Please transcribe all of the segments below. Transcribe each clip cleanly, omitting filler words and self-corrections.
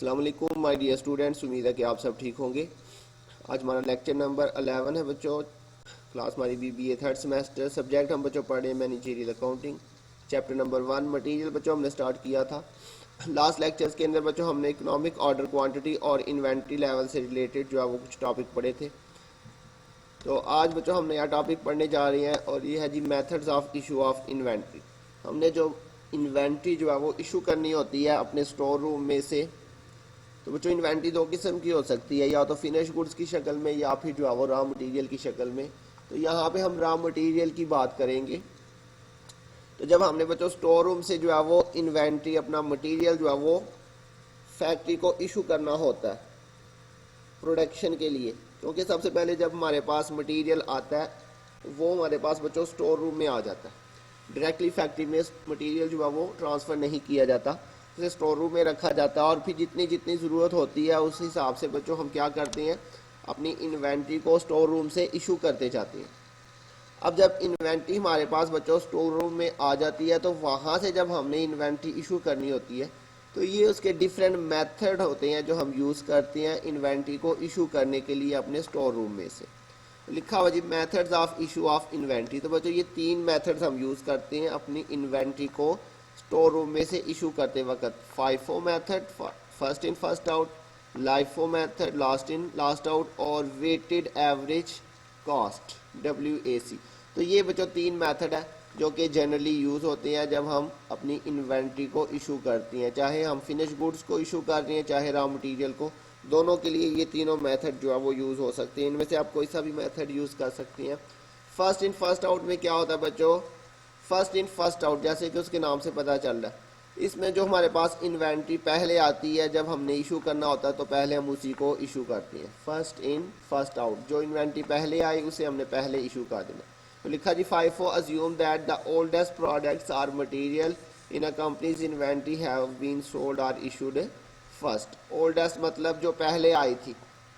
अस्सलाम वालेकुम my dear students, उम्मीद है कि आप सब ठीक होंगे। आज हमारा लेक्चर नंबर 11 है बच्चों। क्लास हमारी बीबीए थर्ड सेमेस्टर। सब्जेक्ट हम बच्चों पढ़ रहे हैं managerial accounting. Chapter number 1 material बच्चों हमने स्टार्ट किया था। लास्ट लेक्चर्स के अंदर बच्चों हमने इकोनॉमिक ऑर्डर, क्वांटिटी और इन्वेंट्री लेवल से रिलेटेड जो है वो कुछ टॉपिक पढ़े थे। तो आज बच्चों हम नया टॉपिक पढ़ने जा रहे हैं और ये है जी methods of issue of inventory. हमने जो इन्वेंट्री जो है वो इशू करनी होती है अपने स्टोर रूम में से। तो बच्चों इन्वेंट्री दो किस्म की हो सकती है, या तो फिनिश गुड्स की शक्ल में या फिर जो है वो रॉ मटेरियल की शक्ल में। तो यहाँ पे हम रॉ मटेरियल की बात करेंगे। तो जब हमने बच्चों स्टोर रूम से जो है वो इन्वेंट्री, अपना मटेरियल जो है वो फैक्ट्री को इशू करना होता है प्रोडक्शन के लिए, क्योंकि सबसे पहले जब हमारे पास मटेरियल आता है वो हमारे पास बच्चों स्टोर रूम में आ जाता है। डायरेक्टली फैक्ट्री में मटेरियल जो है वो ट्रांसफ़र नहीं किया जाता, उसे स्टोर रूम में रखा जाता है और फिर जितनी जितनी ज़रूरत होती है उस हिसाब से बच्चों हम क्या करते हैं, अपनी इन्वेंट्री को स्टोर रूम से इशू करते जाते हैं। अब जब इन्वेंट्री हमारे पास बच्चों स्टोर रूम में आ जाती है तो वहाँ से जब हमने इन्वेंट्री इशू करनी होती है तो ये उसके डिफरेंट मेथड होते हैं जो हम यूज़ करते हैं इन्वेंट्री को इशू करने के लिए अपने स्टोर रूम में से। लिखा हुआ जी methods of issue of inventory. तो बच्चों ये 3 मेथड्स हम यूज़ करते हैं अपनी इन्वेंट्री को स्टोर रूम में से इशू करते वक्त। FIFO method, first in first out, LIFO method, last in last out, और वेटेड एवरेज कॉस्ट, WAC। तो ये बच्चों 3 मेथड है जो कि जनरली यूज़ होते हैं जब हम अपनी इन्वेंट्री को इशू करते हैं, चाहे हम फिनिश गुड्स को इशू कर रहे हैं चाहे रॉ मटेरियल को। दोनों के लिए ये तीनों मेथड जो है वो यूज़ हो सकते हैं। इनमें से आप कोई सा भी मेथड यूज़ कर सकते हैं। फर्स्ट इन फर्स्ट आउट में क्या होता है बच्चों, फर्स्ट इन फर्स्ट आउट जैसे कि उसके नाम से पता चल रहा है, इसमें जो हमारे पास इन्वेंट्री पहले आती है जब हमने इशू करना होता है तो पहले हम उसी को इशू करते हैं। फर्स्ट इन फर्स्ट आउट, जो इन्वेंट्री पहले आई उसे हमने पहले इशू कर देना। तो लिखा जी FIFO assume that the oldest products or material in a companies inventory have been sold or issued first. Oldest मतलब जो पहले आई थी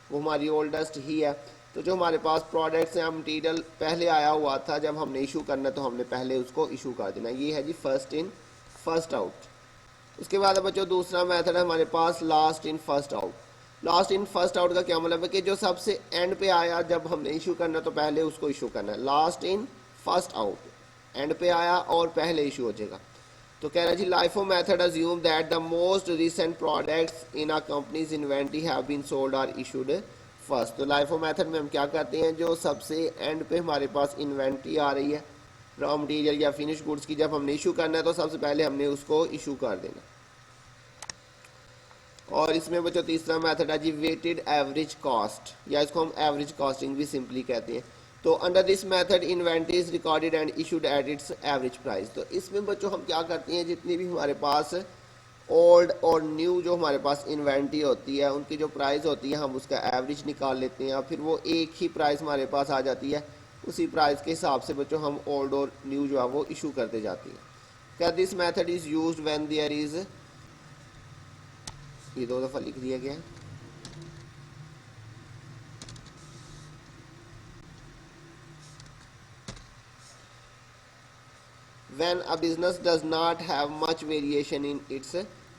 वो हमारी ओल्डेस्ट ही है। तो जो हमारे पास प्रोडक्ट्स हैं, मटीरियल पहले आया हुआ था, जब हमने इशू करना तो हमने पहले उसको इशू कर देना। ये है जी फर्स्ट इन फर्स्ट आउट। उसके बाद बच्चों दूसरा मेथड है हमारे पास last in first out. Last in first out का क्या मतलब है कि जो सबसे एंड पे आया जब हमने इशू करना तो पहले उसको इशू करना है। Last in first out, and पे आया और पहले इशू हो जाएगा। तो कह रहा है जी LIFO method assume that the most recent products in a companies inventory have been sold or issued first. तो लाइफो मेथड में हम क्या करते हैं, जो सबसे एंड पे हमारे पास इन्वेंट्री आ रही है रॉ मटेरियल या फिनिश गुड्स की, जब हमने इशू करना है तो सबसे पहले हमने उसको इशू कर देना। और इसमें बच्चों तीसरा मेथड है जी वेटेड एवरेज कॉस्ट, या इसको हम एवरेज कॉस्टिंग भी सिंपली कहते हैं। तो under this method inventory is recorded and issued at its average price. तो इसमें बच्चों हम क्या करते हैं, जितनी भी हमारे पास ओल्ड और न्यू जो हमारे पास इन्वेंट्री होती है उनकी जो प्राइस होती है हम उसका एवरेज निकाल लेते हैं, फिर वो एक ही प्राइस हमारे पास आ जाती है। उसी प्राइस के हिसाब से बच्चों हम ओल्ड और न्यू जो है वो इशू करते जाते हैं। क्या this method is used when there is, ये 2 दफ़ा लिख दिया गया है। When a business does not have much variation in its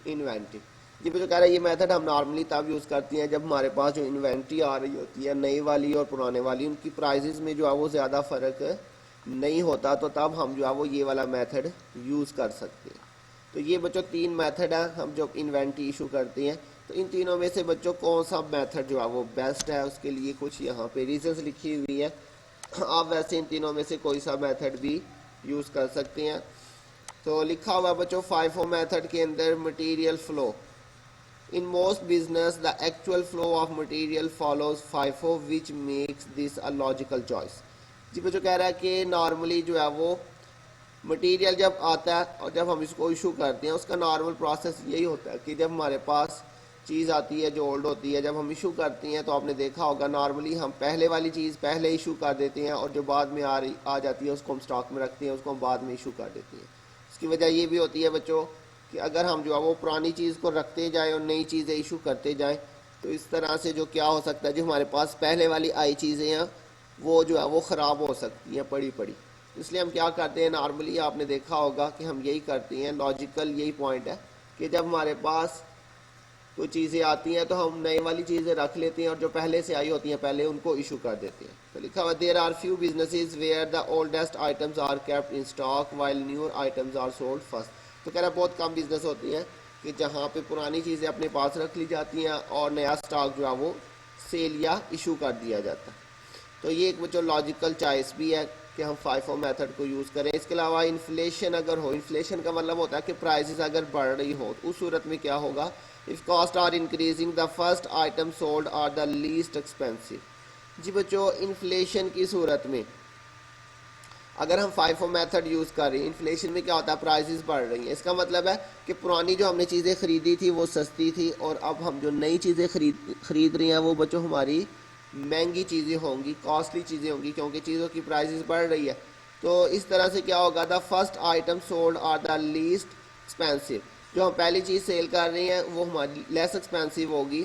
inventory। जी जो कह रहा है ये मेथड हम नॉर्मली तब यूज़ करते हैं जब हमारे पास जो इन्वेंट्री आ रही होती है नई वाली और पुराने वाली, उनकी प्राइसेस में जो है वो ज़्यादा फ़र्क नहीं होता, तो तब हम जो है वो ये वाला मेथड यूज़ कर सकते हैं। तो ये बच्चों 3 मेथड है हम जो इन्वेंट्री इशू करते हैं। तो इन तीनों में से बच्चों कौन सा मेथड जो है वो बेस्ट है, उसके लिए कुछ यहाँ पे रीजंस लिखी हुई है। आप वैसे इन तीनों में से कोई सा मेथड भी यूज़ कर सकते हैं। तो लिखा हुआ बच्चों फाइफो मेथड के अंदर material flow, in most business the actual flow of material follows FIFO which makes this a logical choice. जी बच्चों कह रहा है कि नॉर्मली जो है वो मटेरियल जब आता है और जब हम इसको इशू करते हैं उसका नॉर्मल प्रोसेस यही होता है कि जब हमारे पास चीज़ आती है जो ओल्ड होती है, जब हम इशू करते हैं तो आपने देखा होगा नॉर्मली हम पहले वाली चीज़ पहले इशू कर देते हैं और जो बाद में आ जाती है उसको हम स्टॉक में रखते हैं, उसको हम बाद में इशू कर देते हैं। इसकी वजह ये भी होती है बच्चों कि अगर हम जो है वो पुरानी चीज़ को रखते जाएँ और नई चीज़ें इशू करते जाएँ तो इस तरह से जो क्या हो सकता है, जो हमारे पास पहले वाली आई चीज़ें हैं वो जो है वो ख़राब हो सकती हैं पड़ी पड़ी। इसलिए हम क्या करते हैं, नॉर्मली आपने देखा होगा कि हम यही करते हैं, लॉजिकल यही पॉइंट है कि जब हमारे पास कुछ चीज़ें आती हैं तो हम नई वाली चीज़ें रख लेते हैं और जो पहले से आई होती हैं पहले उनको इशू कर देते हैं। तो लिखा हुआ there are few businesses where the oldest items are kept in stock while newer items are sold first. तो कह रहा बहुत कम बिजनेस होती हैं कि जहाँ पे पुरानी चीज़ें अपने पास रख ली जाती हैं और नया स्टॉक जो है वो सेल या इशू कर दिया जाता है। तो ये एक बच्चों लॉजिकल चॉइस भी है कि हम FIFO मेथड को यूज़ करें। इसके अलावा इन्फ्लेशन अगर हो, इन्फ्लेशन का मतलब होता है कि प्राइसेस अगर बढ़ रही हो तो उस सूरत में क्या होगा, if cost are increasing the first item sold are the least expensive. जी बच्चों इन्फ्लेशन की सूरत में अगर हम FIFO मेथड यूज़ कर रहे हैं, इन्फ्लेशन में क्या होता है, प्राइसेस बढ़ रही हैं। इसका मतलब है कि पुरानी जो हमने चीज़ें ख़रीदी थी वो सस्ती थी और अब हम जो नई चीज़ें खरीद रही हैं वो बच्चों हमारी महंगी चीज़ें होंगी, कॉस्टली चीज़ें होंगी, क्योंकि चीज़ों की प्राइसेस बढ़ रही है। तो इस तरह से क्या होगा, the first item sold are the least expensive. जो हम पहली चीज़ सेल कर रहे हैं वो हमारी लेस एक्सपेंसिव होगी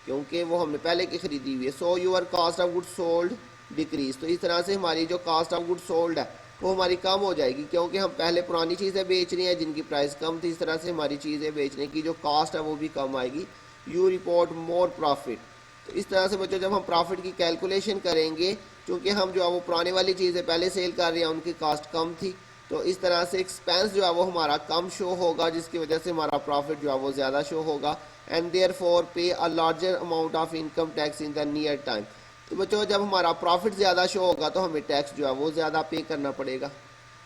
क्योंकि वो हमने पहले की ख़रीदी हुई है। So your cost of good sold decrease. तो इस तरह से हमारी जो कॉस्ट ऑफ गुड सोल्ड है वो हमारी कम हो जाएगी क्योंकि हम पहले पुरानी चीज़ें बेच रही हैं जिनकी प्राइस कम थी। इस तरह से हमारी चीज़ें बेचने की जो कॉस्ट है वो भी कम आएगी। You report more profit. तो इस तरह से बच्चों जब हम प्रॉफिट की कैलकुलेशन करेंगे, क्योंकि हम जो है वो पुरानी वाली चीज़ें पहले सेल कर रहे हैं उनकी कॉस्ट कम थी, तो इस तरह से एक्सपेंस जो है वो हमारा कम शो होगा जिसकी वजह से हमारा प्रॉफिट जो है वो ज़्यादा शो होगा। And therefore pay a larger amount of income tax in the near time. तो बच्चों जब हमारा प्रॉफिट ज़्यादा शो होगा तो हमें टैक्स जो है वो ज़्यादा पे करना पड़ेगा।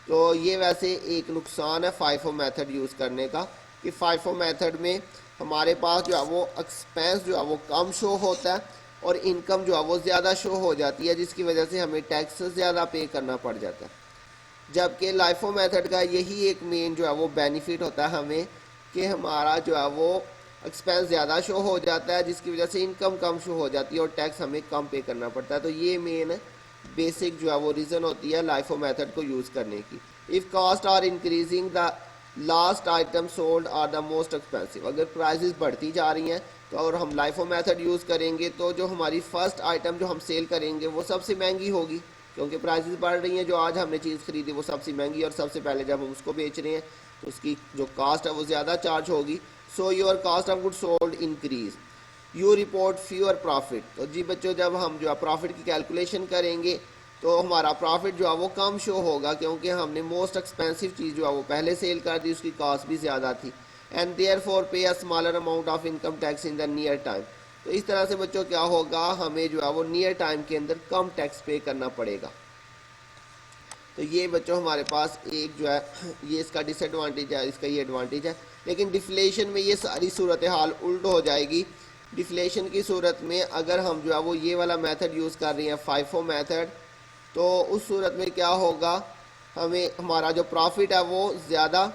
तो ये वैसे एक नुकसान है FIFO मेथड यूज़ करने का कि FIFO मेथड में हमारे पास जो है वो एक्सपेंस जो है वो कम शो होता है और इनकम जो है वो ज़्यादा शो हो जाती है जिसकी वजह से हमें टैक्स ज़्यादा पे करना पड़ जाता है। जबकि LIFO मेथड का यही एक मेन जो है वो बेनिफिट होता है हमें कि हमारा जो है वो एक्सपेंस ज़्यादा शो हो जाता है जिसकी वजह से इनकम कम शो हो जाती है और टैक्स हमें कम पे करना पड़ता है। तो ये मेन बेसिक जो है वो रीज़न होती है LIFO मेथड को यूज़ करने की। If cost are increasing the last item sold are the most expensive. अगर प्राइसेस बढ़ती जा रही हैं तो और हम LIFO मेथड यूज़ करेंगे तो जो हमारी फ़र्स्ट आइटम जो हम सेल करेंगे वो सबसे महंगी होगी क्योंकि प्राइसेस बढ़ रही हैं। जो आज हमने चीज़ खरीदी वो सबसे महंगी और सबसे पहले जब हम उसको बेच रहे हैं तो उसकी जो कास्ट है वो ज़्यादा चार्ज होगी। So your cast of good sold increase, you report fewer profit. तो जी बच्चों जब हम जो है प्रॉफिट की कैलकुलेशन करेंगे तो हमारा प्रॉफिट जो है वो कम शो होगा क्योंकि हमने मोस्ट एक्सपेंसिव चीज़ जो है वो पहले सेल कर दी, उसकी कॉस्ट भी ज़्यादा थी। And therefore pay a smaller amount of income tax in the near time. तो इस तरह से बच्चों क्या होगा, हमें जो है वो नियर टाइम के अंदर कम टैक्स पे करना पड़ेगा। तो ये बच्चों हमारे पास एक जो है ये इसका डिसएडवांटेज है, इसका ये एडवांटेज है। लेकिन डिफ्लेशन में ये सारी सूरत हाल उल्ट हो जाएगी। डिफ्लेशन की सूरत में अगर हम जो है वो ये वाला मेथड यूज़ कर रहे हैं FIFO मेथड, तो उस सूरत में क्या होगा, हमें हमारा जो प्रॉफिट है वो ज़्यादा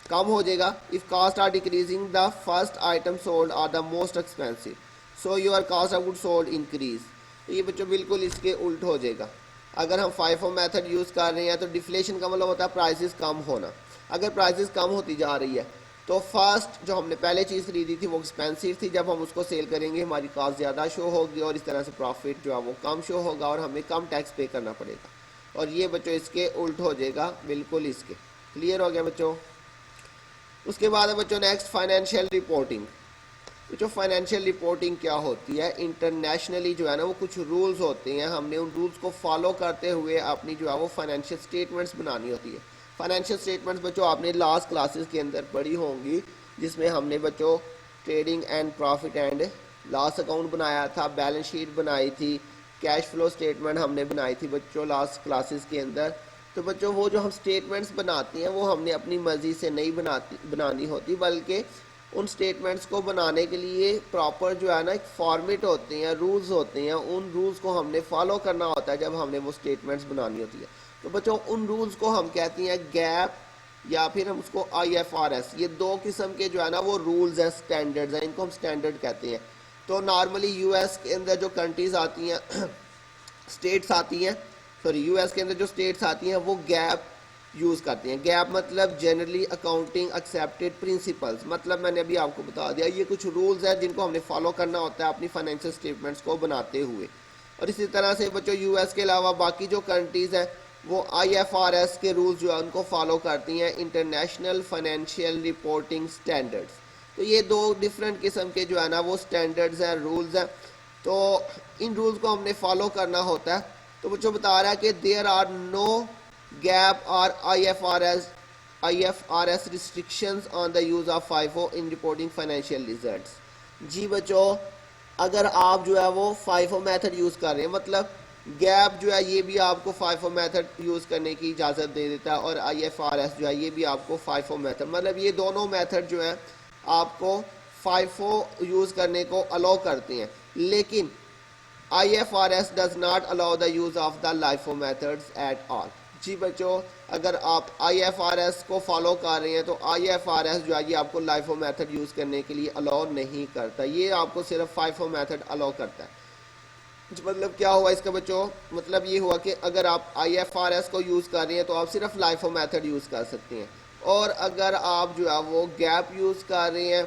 कम हो जाएगा। If cost are decreasing the first item sold are the most expensive so your cost of good sold increase. तो ये बच्चों बिल्कुल इसके उल्ट हो जाएगा। अगर हम FIFO मेथड यूज़ कर रहे हैं तो डिफ्लेशन का मतलब होता है प्राइसेस कम होना। अगर प्राइसेस कम होती जा रही है तो फर्स्ट जो हमने पहले चीज़ खरीदी थी वो एक्सपेंसिव थी, जब हम उसको सेल करेंगे हमारी कॉस्ट ज़्यादा शो होगी और इस तरह से प्रॉफिट जो है वो कम शो होगा और हमें कम टैक्स पे करना पड़ेगा। और ये बच्चों इसके उल्ट हो जाएगा, बिल्कुल इसके। क्लियर हो गया बच्चों। उसके बाद है बच्चों नेक्स्ट फाइनेंशियल रिपोर्टिंग। जो फाइनेंशियल रिपोर्टिंग क्या होती है, इंटरनेशनली जो है ना वो कुछ रूल्स होते हैं, हमने उन रूल्स को फॉलो करते हुए अपनी जो है वो फाइनेंशियल स्टेटमेंट्स बनानी होती है। फाइनेंशियल स्टेटमेंट्स बच्चों आपने लास्ट क्लासेस के अंदर पढ़ी होंगी जिसमें हमने बच्चों trading and profit and loss account बनाया था, बैलेंस शीट बनाई थी, कैश फ्लो स्टेटमेंट हमने बनाई थी बच्चों लास्ट क्लासेस के अंदर। तो बच्चों वो जो हम स्टेटमेंट्स बनाते हैं वो हमने अपनी मर्ज़ी से नहीं बनानी होती, बल्कि उन स्टेटमेंट्स को बनाने के लिए प्रॉपर जो है ना एक फॉर्मेट होते हैं, रूल्स होते हैं, उन रूल्स को हमने फॉलो करना होता है जब हमने वो स्टेटमेंट्स बनानी होती है। तो बच्चों उन रूल्स को हम कहते हैं गैप या फिर हम उसको IFRS। ये दो किस्म के जो है ना वो रूल्स हैं, स्टैंडर्ड्स हैं, इनको हम स्टैंडर्ड कहते हैं। तो नॉर्मली US के अंदर जो कंट्रीज़ आती हैं स्टेट्स आती हैं, सॉरी US के अंदर जो स्टेट्स आती हैं वो गैप यूज़ करती हैं। गैप मतलब जनरली अकाउंटिंग एक्सेप्टेड प्रिंसिपल्स, मतलब मैंने अभी आपको बता दिया ये कुछ रूल्स हैं जिनको हमने फॉलो करना होता है अपनी फाइनेंशियल स्टेटमेंट्स को बनाते हुए। और इसी तरह से बच्चों US के अलावा बाकी जो कंट्रीज़ हैं वो IFRS के रूल्स जो है उनको फॉलो करती हैं, इंटरनेशनल फाइनेंशियल रिपोर्टिंग स्टैंडर्ड्स। तो ये दो डिफरेंट किस्म के जो है ना वो स्टैंडर्ड्स हैं, रूल्स हैं। तो इन रूल्स को हमने फॉलो करना होता है। तो बच्चों बता रहा है कि देयर आर नो गैप और IFRS restrictions on the use of FIFO in reporting financial results. जी बच्चों, अगर आप जो है वो FIFO मेथड यूज़ कर रहे हैं, मतलब गैप जो है ये भी आपको FIFO मेथड यूज़ करने की इजाज़त दे देता है, और IFRS जो है ये भी आपको FIFO मेथड, मतलब ये दोनों मेथड जो है आपको FIFO यूज़ करने को अलाउ करते हैं। लेकिन IFRS does not allow the use of the LIFO methods at all. जी बच्चों, अगर आप IFRS को फॉलो कर रहे हैं तो IFRS जो है ये आपको LIFO मेथड यूज़ करने के लिए अलाउ नहीं करता, ये आपको सिर्फ FIFO मेथड अलाउ करता है। मतलब क्या हुआ इसका बच्चों, मतलब ये हुआ कि अगर आप IFRS को यूज़ कर रहे हैं तो आप सिर्फ LIFO मेथड यूज़ कर सकते हैं, और अगर आप जो है वो गैप यूज़ कर रहे हैं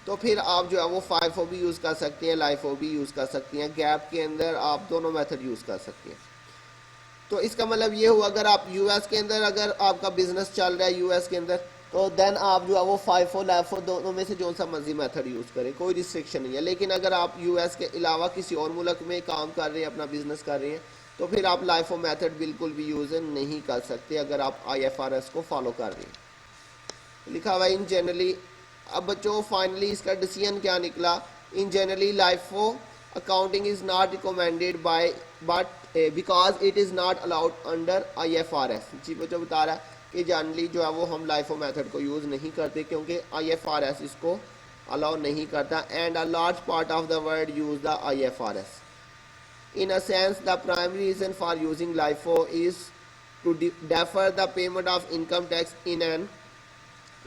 तो फिर आप जो है वो FIFO भी यूज़ कर सकते हैं, LIFO भी यूज़ कर सकते हैं। गैप के अंदर आप दोनों मेथड यूज़ कर सकते हैं। तो इसका मतलब ये हुआ, अगर आप US के अंदर अगर आपका बिजनेस चल रहा है US के अंदर, तो देन आप जो है वो FIFO LIFO दोनों में से जो सा मर्जी मेथड यूज़ करें, कोई रिस्ट्रिक्शन नहीं है। लेकिन अगर आप US के अलावा किसी और मुल्क में काम कर रहे हैं, अपना बिजनेस कर रहे हैं, तो फिर आप LIFO मेथड बिल्कुल भी यूज़ नहीं कर सकते अगर आप IFRS को फॉलो कर रहे हैं। लिखा हुआ इन जनरली। अब बच्चों फाइनली इसका डिसीजन क्या निकला, इन generally LIFO accounting is not recommended by but because it is not allowed under IFRS। जी बच्चों बता रहा है कि जनरली जो है वो हम LIFO मेथड को यूज़ नहीं करते क्योंकि IFRS इसको अलाउ नहीं करता, and a large part of the world use the IFRS। In a sense, the primary reason for using LIFO is to defer the payment of income tax in an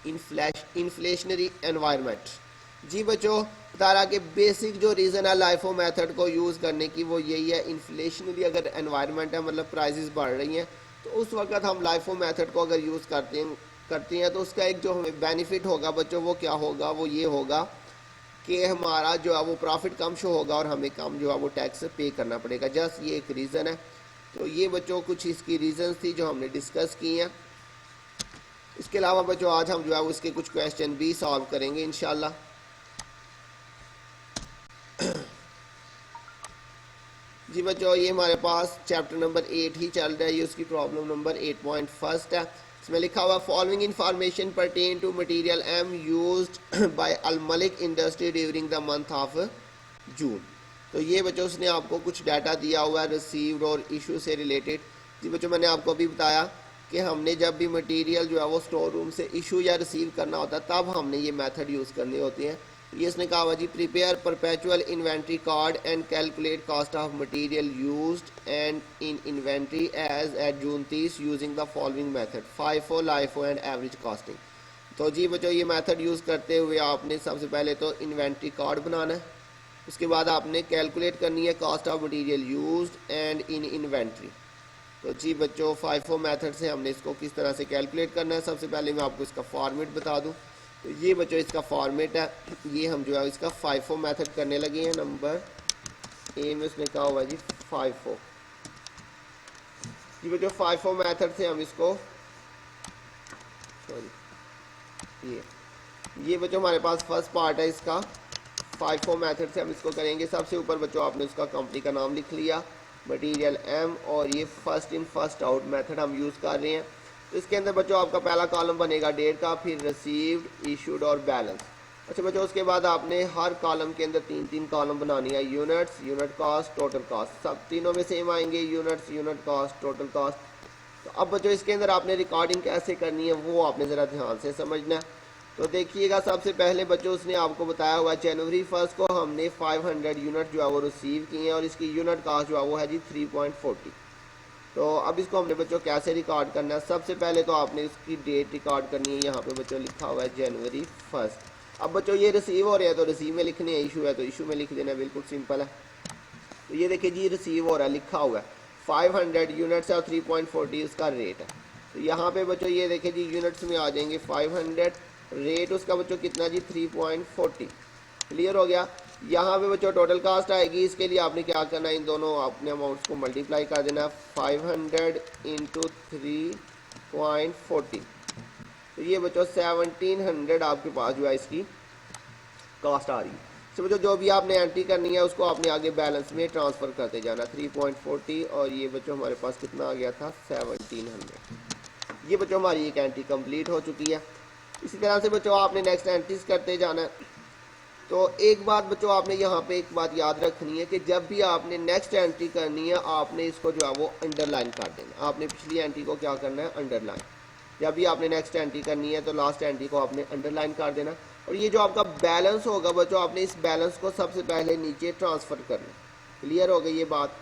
inflationary environment। जी बच्चों बता रहा कि basic जो reason है LIFO method को use करने की वो यही है, इन्फ्लेशनरी अगर एनवायरनमेंट है, मतलब प्राइसेस बढ़ रही हैं, तो उस वक्त हम LIFO मेथड को अगर यूज़ करते हैं तो उसका एक जो हमें बेनिफिट होगा बच्चों वो क्या होगा, वो ये होगा कि हमारा जो है वो प्रॉफिट कम शो होगा और हमें कम जो है वो टैक्स पे करना पड़ेगा। जस्ट ये एक रीज़न है। तो ये बच्चों कुछ इसकी रीज़न थी जो हमने डिस्कस की हैं। इसके अलावा बच्चों आज हम जो है उसके कुछ क्वेश्चन भी सॉल्व करेंगे इंशाल्लाह। जी बच्चों, ये हमारे पास चैप्टर नंबर 8 ही चल रहा है, ये उसकी प्रॉब्लम नंबर 8.1 है। इसमें लिखा हुआ following information pertain to material M used by Al Malik industry during the month of June. तो ये बच्चों उसने आपको कुछ डाटा दिया हुआ है रिसीव्ड और इशू से रिलेटेड। जी बच्चों, मैंने आपको अभी बताया कि हमने जब भी मटेरियल जो है वो स्टोर रूम से इशू या रिसीव करना होता है तब हमने ये मेथड यूज़ करनी होती है। ये इसने कहा हुआ जी, prepare perpetual inventory card and calculate cost of material used and in inventory as at June 30 using the following method FIFO LIFO and average costing. तो जी बच्चों ये मेथड यूज़ करते हुए आपने सबसे पहले तो इन्वेंट्री कार्ड बनाना है, उसके बाद आपने कैलकुलेट करनी है cost of material used and in inventory. तो जी बच्चों FIFO मेथड से हमने इसको किस तरह से कैलकुलेट करना है, सबसे पहले मैं आपको इसका फॉर्मेट बता दूं। तो ये बच्चों इसका फॉर्मेट है, ये हम जो है इसका FIFO मेथड करने लगे हैं। नंबर ए में उसने कहा हुआ जी FIFO। जी बच्चों FIFO मेथड से हम इसको ये बच्चों हमारे पास फर्स्ट पार्ट है इसका। FIFO मेथड से हम इसको करेंगे। सबसे ऊपर बच्चों आपने उसका कंपनी का नाम लिख लिया, मटेरियल M, और ये first in first out method हम यूज़ कर रहे हैं। तो इसके अंदर बच्चों आपका पहला कॉलम बनेगा डेट का, फिर रिसीव्ड, इशूड और बैलेंस। अच्छा बच्चों, उसके बाद आपने हर कॉलम के अंदर 3-3 कॉलम बनानी है, units, unit cost, total cost, सब तीनों में सेम आएंगे, units, unit cost, total cost. तो अब बच्चों इसके अंदर आपने रिकॉर्डिंग कैसे करनी है वो आपने ज़रा ध्यान से समझना है। तो देखिएगा, सबसे पहले बच्चों उसने आपको बताया हुआ जनवरी 1 को हमने 500 यूनिट जो है वो रिसीव किए हैं और इसकी यूनिट कॉस्ट जो है वो है जी 3.40। तो अब इसको हमने बच्चों कैसे रिकॉर्ड करना है, सबसे पहले तो आपने इसकी डेट रिकॉर्ड करनी है। यहाँ पे बच्चों लिखा हुआ है जनवरी 1। अब बच्चों ये रिसीव हो रहे हैं तो रिसीव में लिखने हैं, इशू है तो इशू में लिख देना, बिल्कुल सिंपल है। तो ये देखिए जी रिसीव हो रहा है, लिखा हुआ है 500 यूनिट्स है और 3.40 उसका रेट है। तो यहाँ पे बच्चों ये देखिए जी यूनिट्स में आ जाएंगे 500, रेट उसका बच्चों कितना जी 3.40। क्लियर हो गया। यहाँ पे बच्चों टोटल कास्ट आएगी, इसके लिए आपने क्या करना है, इन दोनों अपने अमाउंट्स को मल्टीप्लाई कर देना, 500 इंटू 3.40। तो ये बच्चों 1700 आपके पास जो है इसकी कास्ट आ रही है। तो बच्चों जो भी आपने एंट्री करनी है उसको आपने आगे बैलेंस में ट्रांसफ़र करते जाना। 3.40 और ये बच्चों हमारे पास कितना आ गया था 1700। ये बच्चों हमारी एक एंट्री कंप्लीट हो चुकी है। इसी तरह से बच्चों आपने नेक्स्ट एंट्रीज करते जाना है। तो एक बात बच्चों आपने यहाँ पे एक बात याद रखनी है कि जब भी आपने नेक्स्ट एंट्री करनी है आपने इसको जो है वो अंडरलाइन कर देना। आपने पिछली एंट्री को क्या करना है अंडरलाइन। जब भी आपने नेक्स्ट एंट्री करनी है तो लास्ट एंट्री को आपने अंडरलाइन कर देना। और ये जो आपका बैलेंस होगा बच्चों आपने इस बैलेंस को सबसे पहले नीचे ट्रांसफ़र करना। क्लियर हो गई ये बात।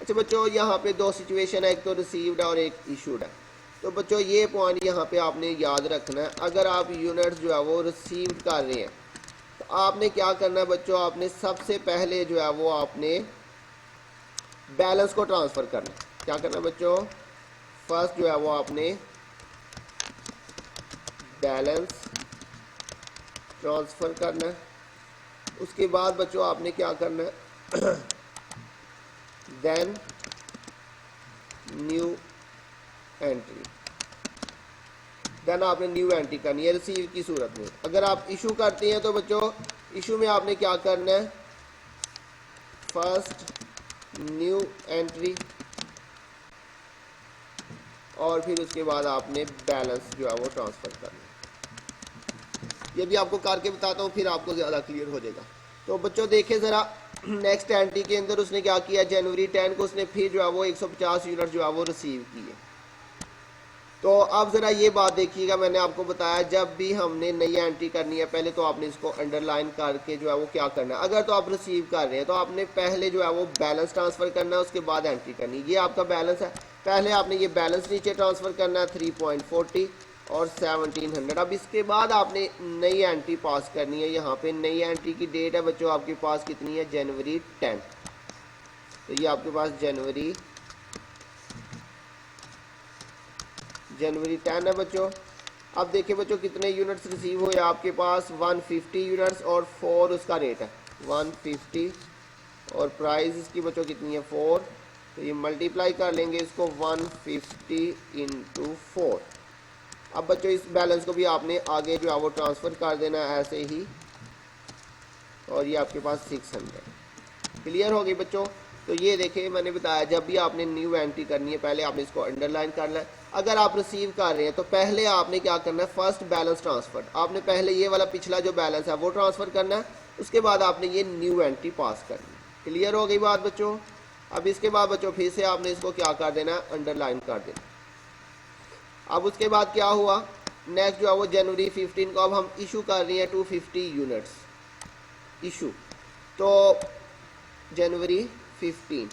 अच्छा बच्चों यहाँ पे दो सिचुएशन है, एक तो रिसीव्ड है और एक इशूड है। तो बच्चों ये पॉइंट यहाँ पे आपने याद रखना है। अगर आप यूनिट्स जो है वो रिसीव कर रहे हैं तो आपने क्या करना है बच्चों, आपने सबसे पहले जो है वो आपने बैलेंस को ट्रांसफ़र करना है। क्या करना है बच्चों, फर्स्ट जो है वो आपने बैलेंस ट्रांसफ़र करना है। उसके बाद बच्चों आपने क्या करना है देन न्यू एंट्री। देन आपने न्यू एंट्री करनी है रिसीव की सूरत में। अगर आप इशू करते हैं तो बच्चों इशू में आपने क्या करना है, फर्स्ट न्यू एंट्री और फिर उसके बाद आपने बैलेंस जो है वो ट्रांसफ़र करना है। ये भी आपको करके बताता हूँ फिर आपको ज़्यादा क्लियर हो जाएगा। तो बच्चों देखिए ज़रा नेक्स्ट एंट्री के अंदर उसने क्या किया, जनवरी 10 को उसने फिर जो है वो 150 यूनिट जो है वो रिसीव किए। तो अब ज़रा ये बात देखिएगा, मैंने आपको बताया जब भी हमने नई एंट्री करनी है पहले तो आपने इसको अंडरलाइन करके जो है वो क्या करना है। अगर तो आप रिसीव कर रहे हैं तो आपने पहले जो है वो बैलेंस ट्रांसफ़र करना है, उसके बाद एंट्री करनी है। ये आपका बैलेंस है, पहले आपने ये बैलेंस नीचे ट्रांसफ़र करना है 3.40 और 1700। अब इसके बाद आपने नई एंट्री पास करनी है। यहाँ पे नई एंट्री की डेट है बच्चों आपके पास कितनी है, जनवरी 10। तो ये आपके पास जनवरी 10 है बच्चों। अब देखिए बच्चों कितने यूनिट्स रिसीव हुए आपके पास, 150 यूनिट्स और 4 उसका रेट है 150 और प्राइस इसकी बच्चों कितनी है 4। तो ये मल्टीप्लाई कर लेंगे इसको 150 इंटू 4। अब बच्चों इस बैलेंस को भी आपने आगे जो है वो ट्रांसफ़र कर देना है ऐसे ही और ये आपके पास 600। क्लियर हो गई बच्चों। तो ये देखिए मैंने बताया जब भी आपने न्यू एंट्री करनी है पहले आपने इसको अंडरलाइन करना है। अगर आप रिसीव कर रहे हैं तो पहले आपने क्या करना है, फर्स्ट बैलेंस ट्रांसफ़र। आपने पहले ये वाला पिछला जो बैलेंस है वो ट्रांसफ़र करना है, उसके बाद आपने ये न्यू एंट्री पास करनी है। क्लियर हो गई बात बच्चों। अब इसके बाद बच्चों फिर से आपने इसको क्या कर देना है, अंडरलाइन कर देना। अब उसके बाद क्या हुआ, नेक्स्ट जो है वो जनवरी 15 को अब हम इशू कर रही हैं 250 यूनिट्स इशू। तो जनवरी 15।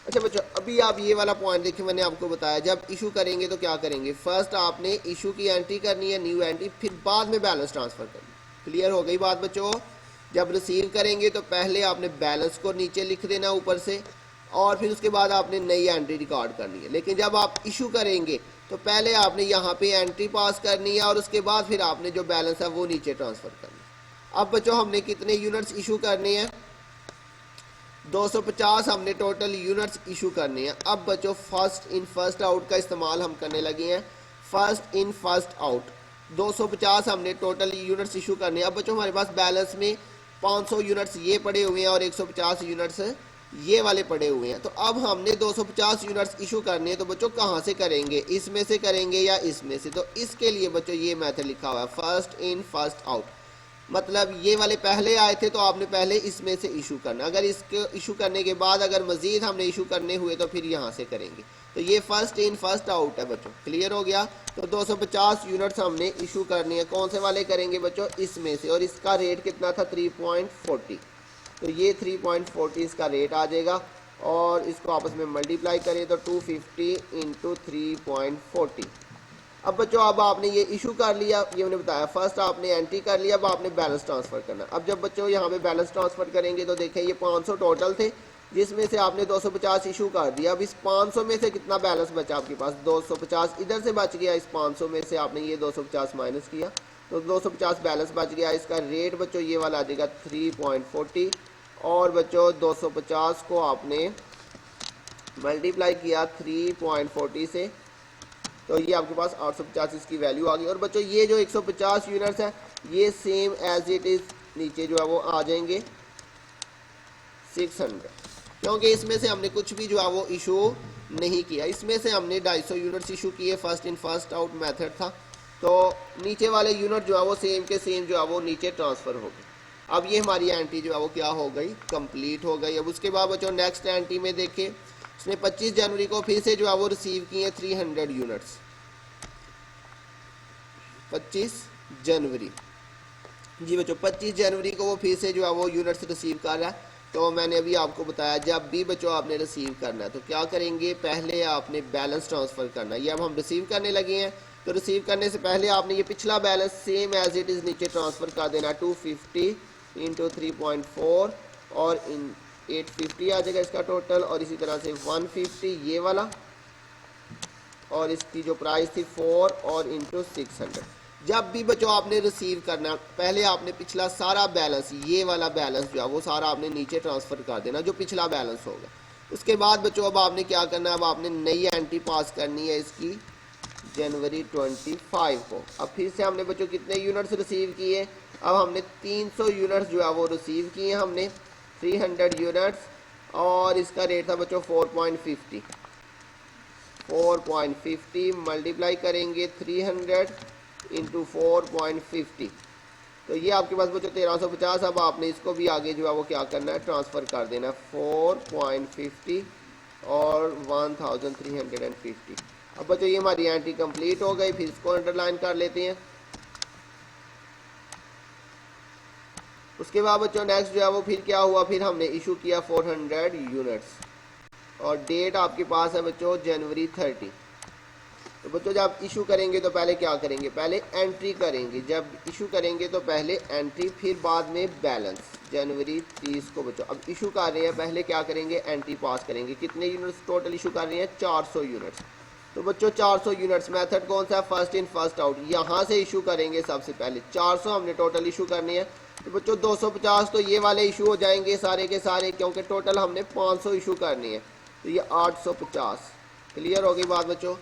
अच्छा बच्चों अभी आप ये वाला पॉइंट देखिए, मैंने आपको बताया जब इशू करेंगे तो क्या करेंगे, फर्स्ट आपने इशू की एंट्री करनी है न्यू एंट्री, फिर बाद में बैलेंस ट्रांसफ़र करनी। क्लियर हो गई बात बच्चों। जब रिसीव करेंगे तो पहले आपने बैलेंस को नीचे लिख देना ऊपर से और फिर उसके बाद आपने नई एंट्री रिकॉर्ड करनी है। लेकिन जब आप इशू करेंगे तो पहले आपने यहाँ पे एंट्री पास करनी है और उसके बाद फिर आपने जो बैलेंस है वो नीचे ट्रांसफ़र करना है। अब बच्चों हमने कितने यूनिट्स इशू करने हैं, 250 हमने टोटल यूनिट्स इशू करने हैं। अब बच्चों फर्स्ट इन फर्स्ट आउट का इस्तेमाल हम करने लगे हैं, फर्स्ट इन फर्स्ट आउट। 250 हमने टोटल यूनिट्स इशू करने हैं। अब बच्चों हमारे पास बैलेंस में 500 यूनिट्स ये पड़े हुए हैं और 150 यूनिट्स ये वाले पड़े हुए हैं। तो अब हमने 250 यूनिट्स इशू करने हैं। तो बच्चों कहाँ से करेंगे, इसमें से करेंगे या इसमें से। तो इसके लिए बच्चों ये मेथड लिखा हुआ है फर्स्ट इन फर्स्ट आउट। मतलब ये वाले पहले आए थे तो आपने पहले इसमें से इशू करना, अगर इसके इशू करने के बाद अगर मज़ीद हमने इशू करने हुए तो फिर यहाँ से करेंगे। तो ये फर्स्ट इन फर्स्ट आउट है बच्चों। क्लियर हो गया। तो 250 यूनिट्स हमने इशू करनी है, कौन से वाले करेंगे बच्चों, इसमें से। और इसका रेट कितना था 3.40। तो ये 3.40 इसका रेट आ जाएगा और इसको आपस में मल्टीप्लाई करें तो 250 इंटू 3.40। अब बच्चों अब आपने ये इशू कर लिया, ये मैंने बताया फर्स्ट आपने एंट्री कर लिया, अब आपने बैलेंस ट्रांसफ़र करना। अब जब बच्चों यहाँ पे बैलेंस ट्रांसफ़र करेंगे तो देखें ये 500 टोटल थे जिसमें से आपने 250 इशू कर दिया। अब इस 500 में से कितना बैलेंस बचा आपके पास, 250 इधर से बच गया। इस 500 में से आपने ये 250 माइनस किया तो 250 बैलेंस बच गया। इसका रेट बच्चों ये वाला आ जाएगा 3.40 और बच्चों 250 को आपने मल्टीप्लाई किया 3.40 से तो ये आपके पास 850 इसकी वैल्यू आ गई। और बच्चों ये जो 150 यूनिट्स है ये सेम एज इट इज़ नीचे जो है वो आ जाएंगे 600, क्योंकि इसमें से हमने कुछ भी जो है वो इशू नहीं किया। इसमें से हमने 250 यूनिट्स इशू किए, first in first out method था, तो नीचे वाले यूनिट जो है वो सेम के सेम जो है वो नीचे ट्रांसफ़र हो गए। अब ये हमारी एंट्री जो है वो क्या हो गई, कंप्लीट हो गई। अब उसके बाद बच्चों नेक्स्ट एंट्री में देखें, उसने 25 जनवरी को फिर से जो है वो रिसीव किए 300 यूनिट्स। 25 जनवरी, जी बच्चों 25 जनवरी को वो फिर से जो है वो यूनिट्स रिसीव कर रहा है। तो मैंने अभी आपको बताया जब भी बच्चों आपने रिसीव करना है तो क्या करेंगे, पहले आपने बैलेंस ट्रांसफ़र करना है। ये अब हम रिसीव करने लगे हैं, तो रिसीव करने से पहले आपने ये पिछला balance same as it is नीचे ट्रांसफ़र कर देना। 250 इंटू 3.4 और इन 850 आ जाएगा इसका टोटल, और इसी तरह से 150 ये वाला, और इसकी जो प्राइस थी 4 और इंटू 600। जब भी बच्चों आपने रिसीव करना, पहले आपने पिछला सारा बैलेंस, ये वाला बैलेंस जो है वो सारा आपने नीचे ट्रांसफ़र कर देना, जो पिछला बैलेंस होगा। उसके बाद बच्चों अब आपने क्या करना है, अब आपने नई एंट्री पास करनी है इसकी जनवरी 25 को। अब फिर से हमने बच्चों कितने यूनिट्स रिसीव किए, अब हमने 300 यूनिट्स जो है वो रिसीव किए हमने, 300 यूनिट्स, और इसका रेट था बच्चों 4.50। 4.50 मल्टीप्लाई करेंगे 300 इंटू 4.50, तो ये आपके पास बच्चों 1350। अब आपने इसको भी आगे जो है वो क्या करना है, ट्रांसफ़र कर देना 4.50 और 1350। अब बच्चों ये हमारी एंट्री कंप्लीट हो गई, फिर इसको अंडरलाइन कर लेते हैं। उसके बाद बच्चों नेक्स्ट जो है वो फिर क्या हुआ, फिर हमने इशू किया 400 यूनिट्स, और डेट आपके पास है बच्चों जनवरी 30। तो बच्चों जब इशू करेंगे तो पहले क्या करेंगे, पहले एंट्री करेंगे। जब इशू करेंगे तो पहले एंट्री, फिर बाद में बैलेंस। जनवरी 30 को बच्चों अब इशू कर रहे हैं, पहले क्या करेंगे, एंट्री पास करेंगे। कितने यूनिट्स टोटल इशू कर रहे हैं, 400 यूनिट्स। तो बच्चों 400 यूनिट्स, मेथड कौन सा है, फर्स्ट इन फर्स्ट आउट। यहाँ से इशू करेंगे सबसे पहले, 400 हमने टोटल इशू करने हैं। तो बच्चों 250 तो ये वाले इशू हो जाएंगे सारे के सारे, क्योंकि टोटल हमने 500 इशू करनी है, तो ये 850। क्लियर हो गई बात बच्चों।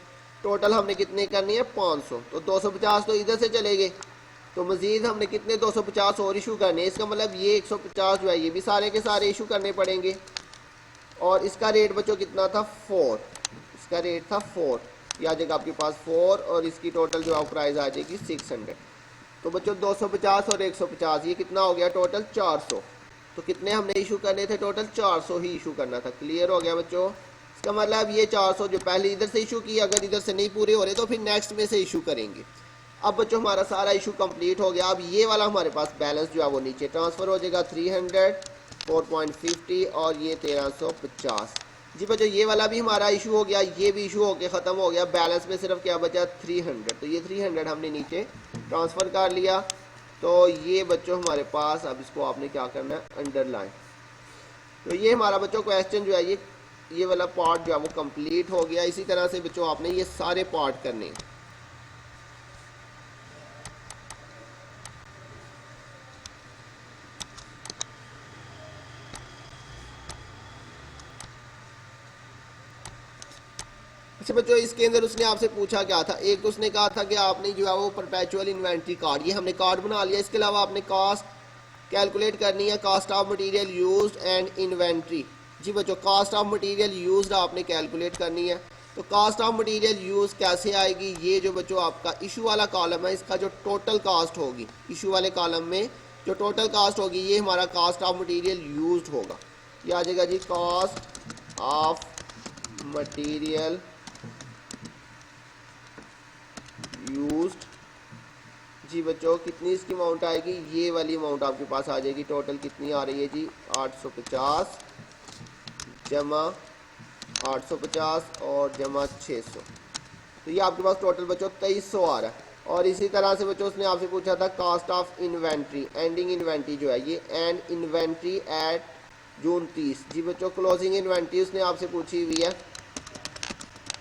टोटल हमने कितने करनी है, 500, तो 250 तो इधर से चले गए, तो मजीद हमने कितने 250 और इशू करने हैं। इसका मतलब ये 150 जो है ये भी सारे के सारे इशू करने पड़ेंगे। और इसका रेट बच्चों कितना था, 4, इसका रेट था 4, ये आ जाएगा आपके पास 4, और इसकी टोटल जो है प्राइस आ जाएगी 600। तो बच्चों 250 और 150 ये कितना हो गया, टोटल 400। तो कितने हमने इशू करने थे, टोटल 400 ही इशू करना था। क्लियर हो गया बच्चों। इसका मतलब ये 400 जो पहले इधर से इशू किए, अगर इधर से नहीं पूरे हो रहे तो फिर नेक्स्ट में से इशू करेंगे। अब बच्चों हमारा सारा इशू कंप्लीट हो गया। अब ये वाला हमारे पास बैलेंस जो है वो नीचे ट्रांसफ़र हो जाएगा 300, 4.50 और ये 1350। जी बच्चों ये वाला भी हमारा इशू हो गया, ये भी इशू होकर ख़त्म हो गया। बैलेंस में सिर्फ क्या बचा, 300। तो ये 300 हमने नीचे ट्रांसफ़र कर लिया। तो ये बच्चों हमारे पास, अब इसको आपने क्या करना है, अंडरलाइन। तो ये हमारा बच्चों क्वेश्चन जो है ये वाला पार्ट जो है वो कंप्लीट हो गया। इसी तरह से बच्चों आपने ये सारे पार्ट करने हैं। अच्छा बच्चों इसके अंदर उसने आपसे पूछा क्या था, एक तो उसने कहा था कि आपने जो है वो परपेचुअल इन्वेंट्री कार्ड, ये हमने कार्ड बना लिया। इसके अलावा आपने कास्ट कैलकुलेट करनी है, cost of material used and inventory. जी बच्चों कास्ट ऑफ मटेरियल यूज्ड आपने कैलकुलेट करनी है। तो कास्ट ऑफ मटेरियल यूज कैसे आएगी, ये जो बच्चों आपका इशू वाला कॉलम है, इसका जो टोटल कास्ट होगी, इशू वाले कॉलम में जो टोटल कास्ट होगी ये हमारा कास्ट ऑफ मटेरियल यूज्ड होगा। ये आ जाएगा जी कास्ट ऑफ मटेरियल यूज्ड। जी बच्चों कितनी इसकी अमाउंट आएगी, ये वाली अमाउंट आपके पास आ जाएगी। टोटल कितनी आ रही है जी, 850 जमा 850 और जमा 600, तो ये आपके पास टोटल बच्चों 2300 आ रहा है। और इसी तरह से बच्चों उसने आपसे पूछा था cost of inventory, ending inventory जो है ये, एंड इन्वेंट्री एट जून 30। जी बच्चों क्लोजिंग इन्वेंट्री उसने आपसे पूछी हुई है।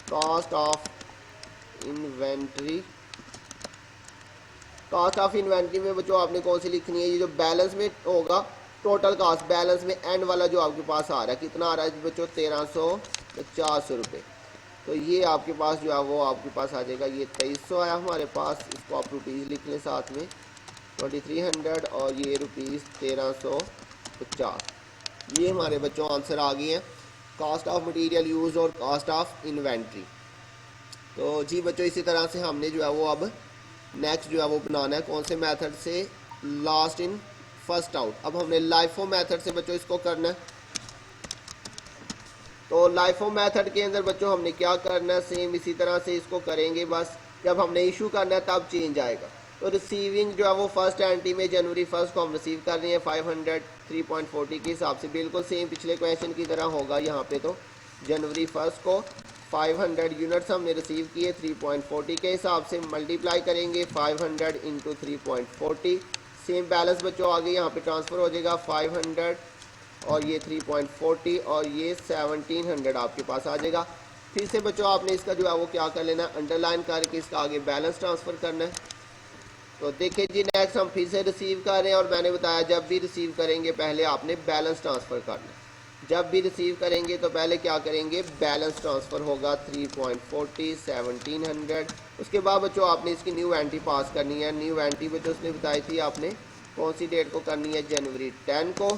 Cost of inventory, cost of inventory में बच्चों आपने कौन सी लिखनी है, ये जो बैलेंस में होगा टोटल कास्ट, बैलेंस में एंड वाला जो आपके पास आ रहा है कितना आ रहा है बच्चों, 1350 रुपये। तो ये आपके पास जो है वो आपके पास आ जाएगा, ये 2300 आया हमारे पास, इसको आप रुपीज़ लिख लें साथ में। 2300 और ये ₹1350। ये हमारे बच्चों आंसर आ गए हैं कॉस्ट ऑफ मटेरियल यूज और कॉस्ट ऑफ इन्वेंट्री। तो जी बच्चों इसी तरह से हमने जो है वो अब नेक्स्ट जो है वो बनाना है कौन से मेथड से, लास्ट इन फर्स्ट आउट। अब हमने लाइफो मेथड से बच्चों इसको करना है। तो लाइफो मेथड के अंदर बच्चों हमने क्या करना है, सेम इसी तरह से इसको करेंगे, बस जब हमने इशू करना है तब चेंज आएगा। तो रिसीविंग जो है वो फर्स्ट एंट्री में जनवरी 1 को हम रिसीव कर रहे हैं 500 3.40 के हिसाब से, बिल्कुल सेम पिछले क्वेश्चन की तरह होगा यहाँ पे। तो जनवरी 1 को 500 यूनिट्स हमने रिसीव किए 3.40 के हिसाब से, मल्टीप्लाई करेंगे 500 इंटू 3.40, सेम बैलेंस बच्चों आगे यहाँ पे ट्रांसफ़र हो जाएगा 500 और ये 3.40 और ये 1700 आपके पास आ जाएगा। फिर से बच्चों आपने इसका जो है वो क्या कर लेना है, अंडरलाइन करके इसका आगे बैलेंस ट्रांसफ़र करना है। तो देखिए जी नेक्स्ट हम फिर से रिसीव कर रहे हैं और मैंने बताया जब भी रिसीव करेंगे पहले आपने बैलेंस ट्रांसफ़र करना है। जब भी रिसीव करेंगे तो पहले क्या करेंगे, बैलेंस ट्रांसफ़र होगा 3.40 1700। उसके बाद बच्चों आपने इसकी न्यू एंट्री पास करनी है। न्यू एंट्री बच्चों उसने बताई थी आपने कौन सी डेट को करनी है, जनवरी 10 को।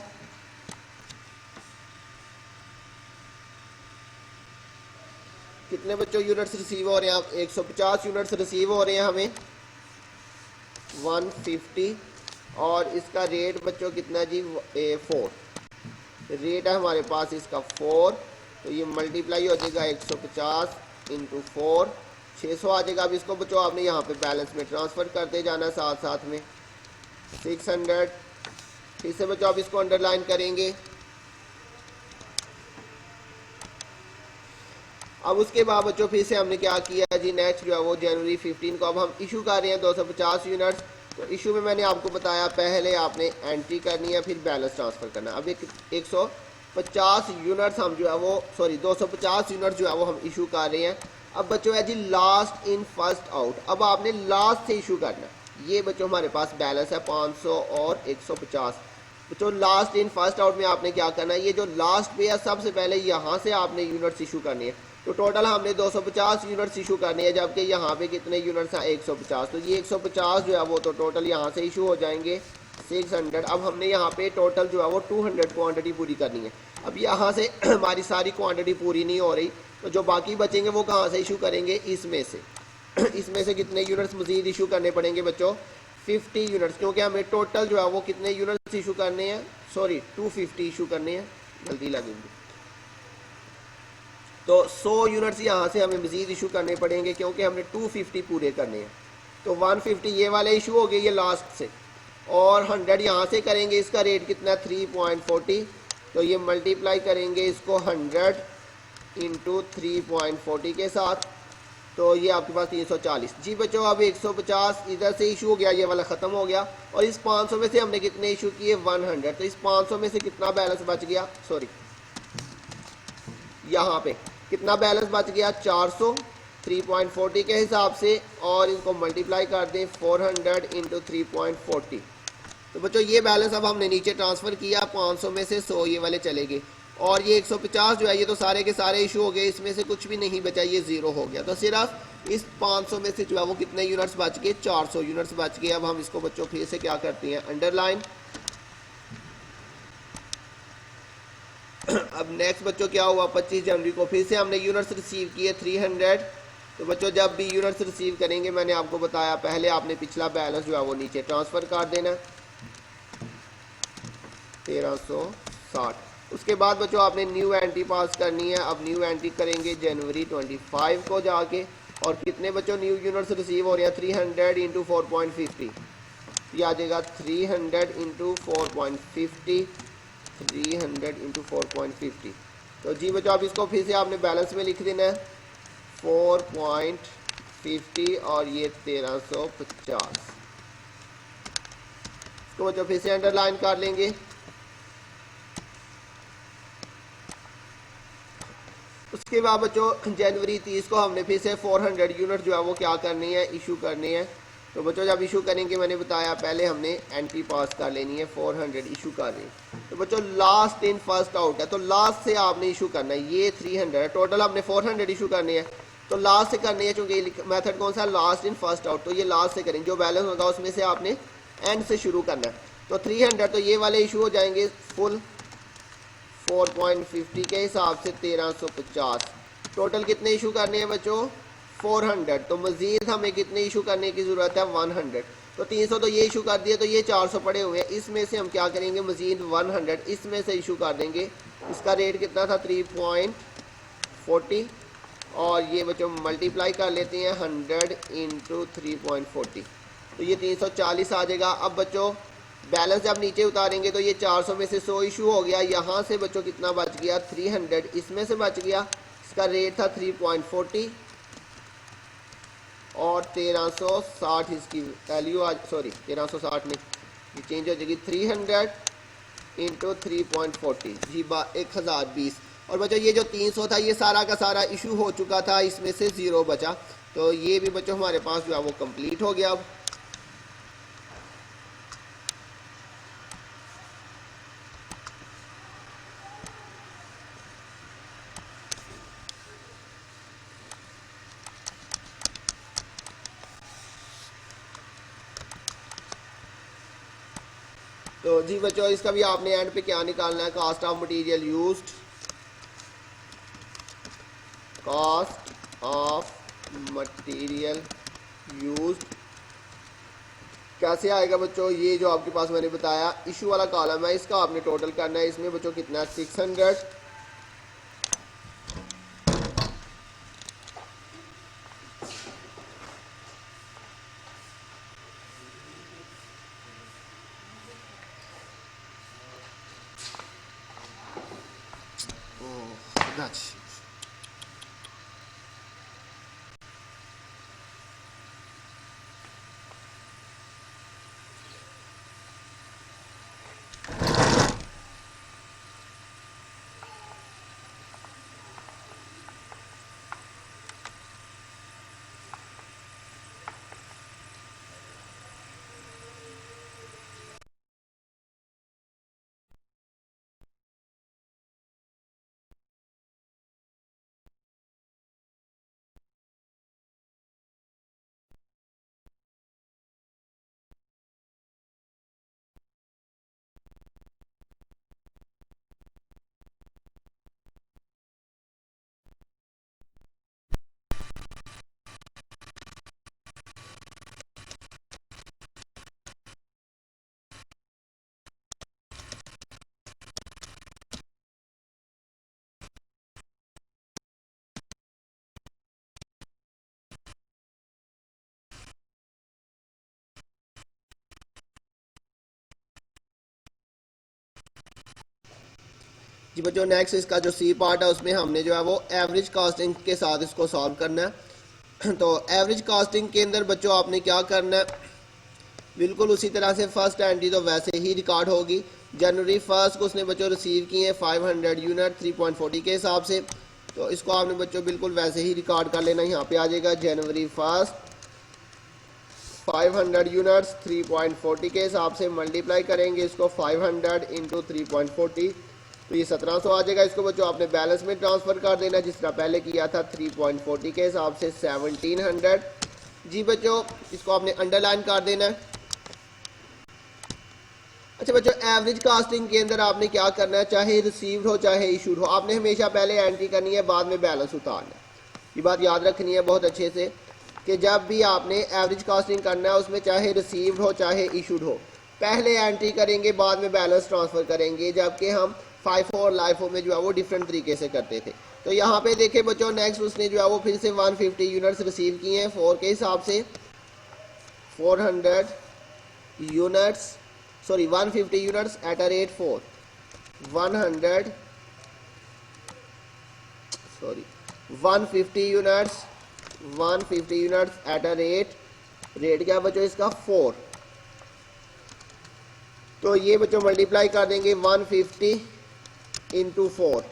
कितने बच्चों यूनिट्स रिसीव हो रहे हैं, 150 यूनिट्स रिसीव हो रहे हैं हमें 150 और इसका रेट बच्चों कितना जी 4 रेट है हमारे पास इसका 4। तो ये मल्टीप्लाई हो जाएगा 150 इंटू 4 600 आ जाएगा। अब इसको बच्चों आपने यहाँ पे बैलेंस में ट्रांसफ़र करते जाना साथ साथ में 600। फिर से बच्चों आप इसको अंडरलाइन करेंगे। अब उसके बाद बच्चों फिर से हमने क्या किया जी, नेक्स्ट जो है वो जनवरी 15 को अब हम इशू कर रहे हैं 250 यूनिट्स। तो इशू में मैंने आपको बताया पहले आपने एंट्री करनी है फिर बैलेंस ट्रांसफ़र करना है। अब 150 यूनिट्स हम जो है वो 250 यूनिट्स जो है वो हम इशू कर रहे हैं। अब बच्चों है जी लास्ट इन फर्स्ट आउट, अब आपने लास्ट से इशू करना है। ये बच्चों हमारे पास बैलेंस है 500 और 150। बच्चों लास्ट इन फर्स्ट आउट में आपने क्या करना है, ये जो लास्ट पे है सबसे पहले यहाँ से आपने यूनिट्स इशू करनी है। तो टोटल हमने 250 यूनिट्स इशू करनी है, जबकि यहाँ पे कितने यूनिट्स हैं 150। तो ये 150 जो है वो तो टोटल यहाँ से इशू हो जाएंगे 600। अब हमने यहाँ पे टोटल जो है वो 200 क्वांटिटी पूरी करनी है। अब यहाँ से हमारी सारी क्वांटिटी पूरी नहीं हो रही, तो जो बाकी बचेंगे वो कहाँ से इशू करेंगे, इसमें से। इसमें से कितने यूनिट्स मजीद इशू करने पड़ेंगे बच्चों, 50 यूनिट्स, क्योंकि हमें टोटल जो है वो कितने यूनिट्स इशू करने हैं, सॉरी 250 इशू करने हैं, जल्दी लगेंगे। तो 100 यूनिट्स यहाँ से हमें मजीद इशू करने पड़ेंगे क्योंकि हमने 250 पूरे करने हैं। तो 150 ये वाले इशू हो गए ये लास्ट से, और 100 यहाँ से करेंगे। इसका रेट कितना है 3.40। तो ये मल्टीप्लाई करेंगे इसको 100 इंटू 3.40 के साथ, तो ये आपके पास 340। जी बच्चों अब 150 इधर से इशू हो गया, ये वाला ख़त्म हो गया। और इस 500 में से हमने कितने इशू किए 100। तो इस 500 में से कितना बैलेंस बच गया, सॉरी यहाँ पे कितना बैलेंस बच गया 400 3.40 के हिसाब से, और इनको मल्टीप्लाई कर दें 400 इंटू 3.40। तो बच्चों ये बैलेंस अब हमने नीचे ट्रांसफ़र किया, 500 में से 100 ये वाले चले गए, और ये 150 जो है ये तो सारे के सारे इशू हो गए, इसमें से कुछ भी नहीं बचा, ये ज़ीरो हो गया। तो सिर्फ इस 500 में से जो है वो कितने यूनिट्स बच गए, 400 यूनिट्स बच गए। अब हम इसको बच्चों फिर से क्या करते हैं, अंडरलाइन। अब नेक्स्ट बच्चों क्या हुआ, 25 जनवरी को फिर से हमने यूनिट्स रिसीव किए 300। तो बच्चों जब भी यूनिट्स रिसीव करेंगे मैंने आपको बताया पहले आपने पिछला बैलेंस जो है वो नीचे ट्रांसफ़र कर देना 1360। उसके बाद बच्चों आपने न्यू एंट्री पास करनी है। अब न्यू एंट्री करेंगे जनवरी 25 को जाके, और कितने बच्चों न्यू यूनिट्स रिसीव हो रहे हैं 300 इंटू 4.50। ये आ जाएगा 300 इंटू 4.50, 300 इंटू 4.50। तो जी बच्चों अब इसको फिर से आपने बैलेंस में लिख देना है 4.50 और ये 1350। इसको बच्चों फिर से अंडरलाइन कर लेंगे। उसके बाद बच्चों जनवरी 30 को हमने फिर से 400 यूनिट जो है वो क्या करनी है, इशू करनी है। तो बच्चों जब इशू करेंगे मैंने बताया पहले हमने एंट्री पास कर लेनी है, 400 इशू कर रहे हैं। तो बच्चों लास्ट इन फर्स्ट आउट है, तो लास्ट से आपने इशू करना है। ये 300 है, टोटल हमने 400 इशू करनी है, तो लास्ट से करनी है, क्योंकि मेथड कौन सा है, लास्ट इन फर्स्ट आउट। तो ये लास्ट से करेंगे, जो बैलेंस होगा उसमें से आपने एंड से शुरू करना है। तो 300 तो ये वाले इशू हो जाएंगे फुल 4.50 के हिसाब से 1350। टोटल कितने इशू करने हैं बच्चों 400। तो मज़ीद हमें कितने इशू करने की ज़रूरत है 100। तो 300 तो ये इशू कर दिए, तो ये 400 पड़े हुए हैं, इसमें से हम क्या करेंगे मज़ीद 100 इसमें से इशू कर देंगे। इसका रेट कितना था 3.40 और ये बच्चों मल्टीप्लाई कर लेते हैं 100 इंटू 3.40 तो ये 340 आ जाएगा। अब बच्चों बैलेंस जब नीचे उतारेंगे तो ये 400 में से 100 इशू हो गया, यहाँ से बच्चों कितना बच गया 300 इसमें से बच गया। इसका रेट था 3.40 और 1360 इसकी वैल्यू आज, सॉरी 1360 नहीं, ये चेंज हो जाएगी 300 इंटू 3.40 जी 1020। और बच्चों ये जो 300 था ये सारा का सारा इशू हो चुका था, इसमें से 0 बचा, तो ये भी बच्चों हमारे पास जो है वो कंप्लीट हो गया। अब तो जी बच्चों इसका भी आपने एंड पे क्या निकालना है, cost of material used, cost of material used कैसे आएगा बच्चों, ये जो आपके पास मैंने बताया इशू वाला कॉलम है इसका आपने टोटल करना है। इसमें बच्चों कितना 600 जी बच्चों नेक्स्ट इसका जो सी पार्ट है उसमें हमने जो है वो एवरेज कास्टिंग के साथ इसको सॉल्व करना है। तो एवरेज कास्टिंग के अंदर बच्चों आपने क्या करना है, बिल्कुल उसी तरह से फर्स्ट एंट्री तो वैसे ही रिकॉर्ड होगी। जनवरी 1 को उसने बच्चों रिसीव किए हैं 500 यूनिट 3.40 के हिसाब से, तो इसको आपने बच्चों बिल्कुल वैसे ही रिकॉर्ड कर लेना। यहाँ पे आ जाएगा जनवरी 1 500 यूनिट्स 3.40 के हिसाब से मल्टीप्लाई करेंगे इसको 500 इंटू 3.40 तो ये 1700 आ जाएगा। इसको बच्चों आपने बैलेंस में ट्रांसफ़र कर देना जिस तरह पहले किया था 3.40 के हिसाब से 1700। जी बच्चों इसको आपने अंडरलाइन कर देना है। अच्छा बच्चों एवरेज कास्टिंग के अंदर आपने क्या करना है, चाहे रिसीव्ड हो चाहे इशूड हो, आपने हमेशा पहले एंट्री करनी है बाद में बैलेंस उतारना है। ये बात याद रखनी है बहुत अच्छे से कि जब भी आपने एवरेज कास्टिंग करना है उसमें चाहे रिसीव्ड हो चाहे इशूड हो, पहले एंट्री करेंगे बाद में बैलेंस ट्रांसफ़र करेंगे, जबकि हम फाइफो और लाइफो में जो है वो डिफरेंट तरीके से करते थे। तो यहाँ पे देखें बच्चों नेक्स्ट उसने जो है वो फिर से 150 यूनिट्स रिसीव किए हैं 4 के हिसाब से 400 units sorry 150 units at a rate 4 100 sorry 150 units 150 units at a rate क्या बच्चों इसका 4। तो ये बच्चों मल्टीप्लाई कर देंगे 150 इंटू 4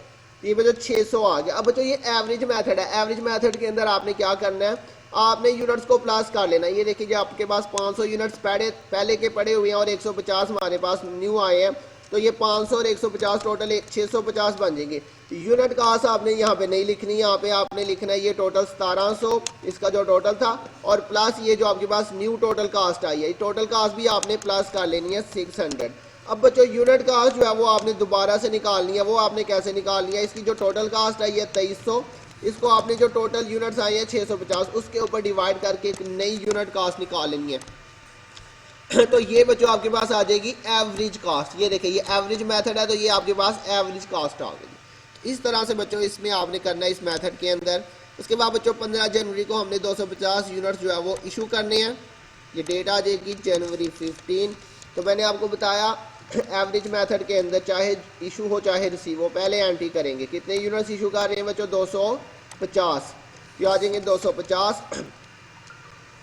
ये बच्चों 600 आ गया। अब बच्चों ये एवरेज मेथड है, एवरेज मेथड के अंदर आपने क्या करना है, आपने यूनिट्स को प्लस कर लेना। ये देखिए आपके पास 500 यूनिट्स पहले के पड़े हुए हैं और 150 हमारे पास न्यू आए हैं, तो ये 500 और 150 टोटल 650 बन जाएंगे। यूनिट कास्ट आपने यहाँ पे नहीं लिखनी, यहाँ पे आपने लिखना है ये टोटल 1700 इसका जो टोटल था, और प्लस ये जो आपके पास न्यू टोटल कास्ट आई है, टोटल कास्ट भी आपने प्लस कर लेनी है 600। अब बच्चों यूनिट कास्ट जो है वो आपने दोबारा से निकालनी है। वो आपने कैसे निकालनी है, इसकी जो टोटल कास्ट आई है 2300, इसको आपने जो टोटल यूनिट्स आई है 650 उसके ऊपर डिवाइड करके एक नई यूनिट कास्ट निकाल लेनी है। तो ये बच्चों आपके पास आ जाएगी एवरेज कास्ट। ये देखिए ये एवरेज मेथड है, तो ये आपके पास एवरेज कास्ट आ गई। इस तरह से बच्चों इसमें आपने करना है इस मेथड के अंदर। उसके बाद बच्चों 15 जनवरी को हमने 250 यूनिट्स जो है वो इशू करने हैं। ये डेट आ जाएगी जनवरी 15। तो मैंने आपको बताया एवरेज मेथड के अंदर चाहे इशू हो चाहे रिसीव हो, पहले एंट्री करेंगे कितने यूनिट्स इशू कर रहे हैं बच्चों, 250। ये आ जाएंगे 250।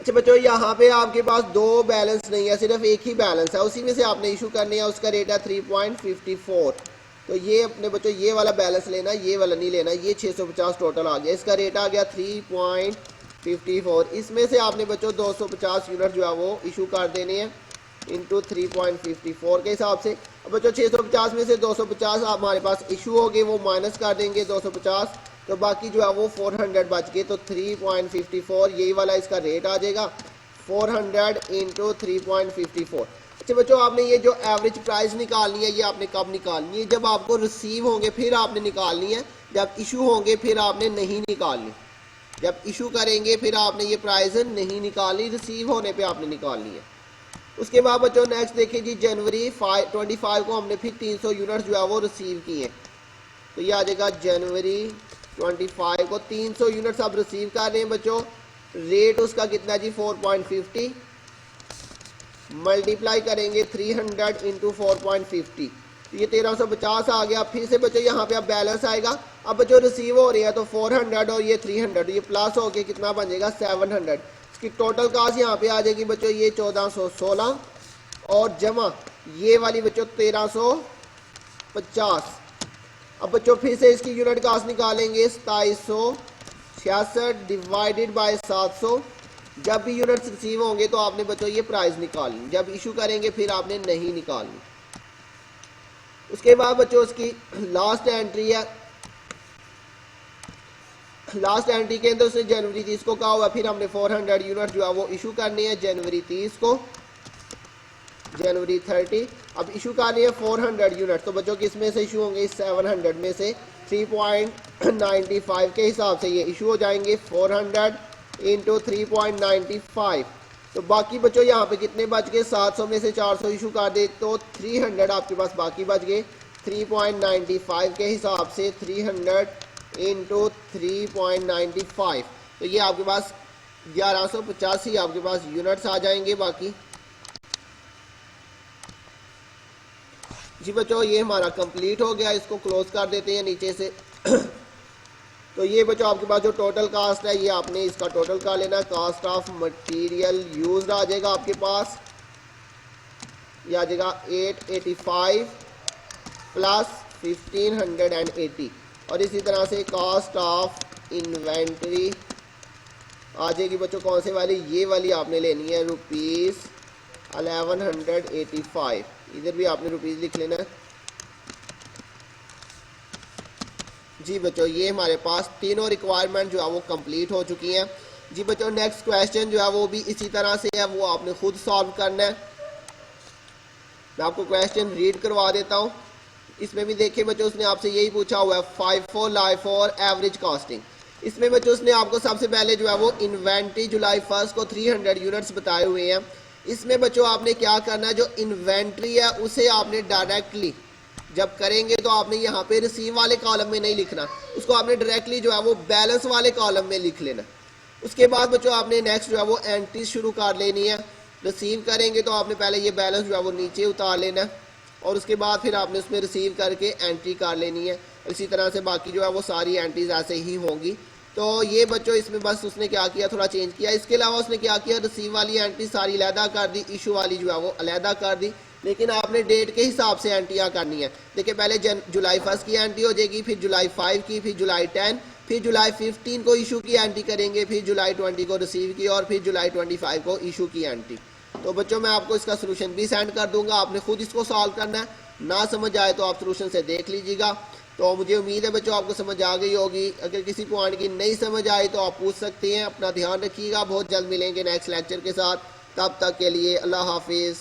अच्छा बच्चों यहाँ पे आपके पास दो बैलेंस नहीं है, सिर्फ एक ही बैलेंस है, उसी में से आपने इशू करनी है। उसका रेट है 3.54। तो ये अपने बच्चों ये वाला बैलेंस लेना, ये वाला नहीं लेना। ये 650 टोटल आ गया, इसका रेट आ गया 3.54। इसमें से आपने बच्चों 250 यूनिट जो है वो इशू कर देने हैं इंटू 3.54 के हिसाब से। अब बच्चों 650 में से 250 हमारे पास इशू हो गए, वो माइनस कर देंगे 250, तो बाकी जो है वो 400 बच गए। तो 3.54 यही वाला इसका रेट आ जाएगा, 400 इंटू 3.54। अच्छा बच्चों आपने ये जो एवरेज प्राइस निकालनी है ये आपने कब निकालनी है, जब आपको रिसीव होंगे फिर आपने निकालनी है, जब इशू होंगे फिर आपने नहीं निकालनी। जब इशू करेंगे फिर आपने ये प्राइस नहीं निकालनी, रिसीव होने पे आपने निकालनी है। उसके बाद बच्चों नेक्स्ट देखिए जी जनवरी 25 को हमने फिर 300 यूनिट्स जो है वो रिसीव किए। तो ये आ जाएगा जनवरी 25 को 300 यूनिट्स आप रिसीव कर रहे हैं बच्चों। रेट उसका कितना जी 4.50, मल्टीप्लाई करेंगे 300 इंटू 4.50, तो ये 1350 आ गया। फिर से बच्चों यहाँ पे अब बैलेंस आएगा। अब बच्चों रिसीव हो रही है तो 400 और ये 300, ये प्लस हो गया कितना बन जाएगा 700। इसकी टोटल कास्ट यहाँ पे आ जाएगी बच्चों ये 1416 और जमा ये वाली बच्चों 1350। अब बच्चों फिर से इसकी यूनिट कास्ट निकालेंगे 2766 डिवाइडेड बाय 700। जब भी यूनिट्स रिसीव होंगे तो आपने बच्चों ये प्राइस निकालनी, जब इशू करेंगे फिर आपने नहीं निकालनी। उसके बाद बच्चों उसकी लास्ट एंट्री है, लास्ट एंट्री के अंदर उसने जनवरी 30 को कहा हुआ, फिर हमने 400 यूनिट जो है वो इशू करनी है जनवरी 30 को, जनवरी 30। अब इशू करनी है 400 यूनिट, तो बच्चों किस में से इशू होंगे, 700 में से 3.95 के हिसाब से ये इशू हो जाएंगे 400 इंटू 3.95। तो बाकी बच्चों यहाँ पे कितने बच गए, 700 में से 400 इशू कर दे तो 300 आपके पास बाकी बच गए। 3.95 के हिसाब से 300 इंटू 3.95, तो ये आपके पास 1185 आपके पास यूनिट्स आ जाएंगे बाकी। जी बच्चों ये हमारा कंप्लीट हो गया, इसको क्लोज कर देते हैं नीचे से। तो ये बच्चों आपके पास जो टोटल कास्ट है ये आपने इसका टोटल कर लेना। कास्ट ऑफ मटेरियल यूज्ड आ जाएगा आपके पास, ये आ जाएगा 885 प्लस 1580। और इसी तरह से कास्ट ऑफ इन्वेंट्री आ जाएगी बच्चों कौन से वाली, ये वाली आपने लेनी है ₹1185। इधर भी आपने रुपीज़ लिख लेना है। जी बच्चों ये हमारे पास तीनों रिक्वायरमेंट जो है वो कंप्लीट हो चुकी हैं। जी बच्चों नेक्स्ट क्वेश्चन जो है वो भी इसी तरह से है, वो आपने खुद सॉल्व करना है। मैं आपको क्वेश्चन रीड करवा देता हूँ। इसमें भी देखिए बच्चों उसने आपसे यही पूछा हुआ है 5 लाइफ फॉर एवरेज कॉस्टिंग। इसमें बच्चों उसने आपको सबसे पहले जो है वो इन्वेंट्री जुलाई 1 को 300 यूनिट्स बताए हुए हैं। इसमें बच्चों आपने क्या करना है, जो इन्वेंट्री है उसे आपने डायरेक्टली जब करेंगे तो आपने यहाँ पे रिसीव वाले कॉलम में नहीं लिखना, उसको आपने डायरेक्टली जो है वो बैलेंस वाले कॉलम में लिख लेना। उसके बाद बच्चों आपने नेक्स्ट जो है वो एंट्री शुरू कर लेनी है। रिसीव करेंगे तो आपने पहले ये बैलेंस जो है वो नीचे उतार लेना है और उसके बाद फिर आपने उसमें रिसीव करके एंट्री कर लेनी है। इसी तरह से बाकी जो है वो सारी एंट्रीज ऐसे ही होंगी। तो ये बच्चों इसमें बस उसने क्या किया, थोड़ा चेंज किया। इसके अलावा उसने क्या किया, रिसीव वाली एंट्री सारी अलहदा कर दी, इशू वाली जो है वो अलहदा कर दी, लेकिन आपने डेट के हिसाब से एंट्रियाँ करनी है। देखिए पहले जुलाई 1 की एंट्री हो जाएगी, फिर जुलाई 5 की, फिर जुलाई 10, फिर जुलाई 15 को इशू की एंट्री करेंगे, फिर जुलाई 20 को रिसीव की और फिर जुलाई 25 को इशू की एंट्री। तो बच्चों मैं आपको इसका सोल्यूशन भी सेंड कर दूंगा, आपने खुद इसको सॉल्व करना है। ना समझ आए तो आप सोल्यूशन से देख लीजिएगा। तो मुझे उम्मीद है बच्चों आपको समझ आ गई होगी। अगर किसी पॉइंट की नहीं समझ आई तो आप पूछ सकते हैं। अपना ध्यान रखिएगा, बहुत जल्द मिलेंगे नेक्स्ट लेक्चर के साथ। तब तक के लिए अल्लाह हाफिज़।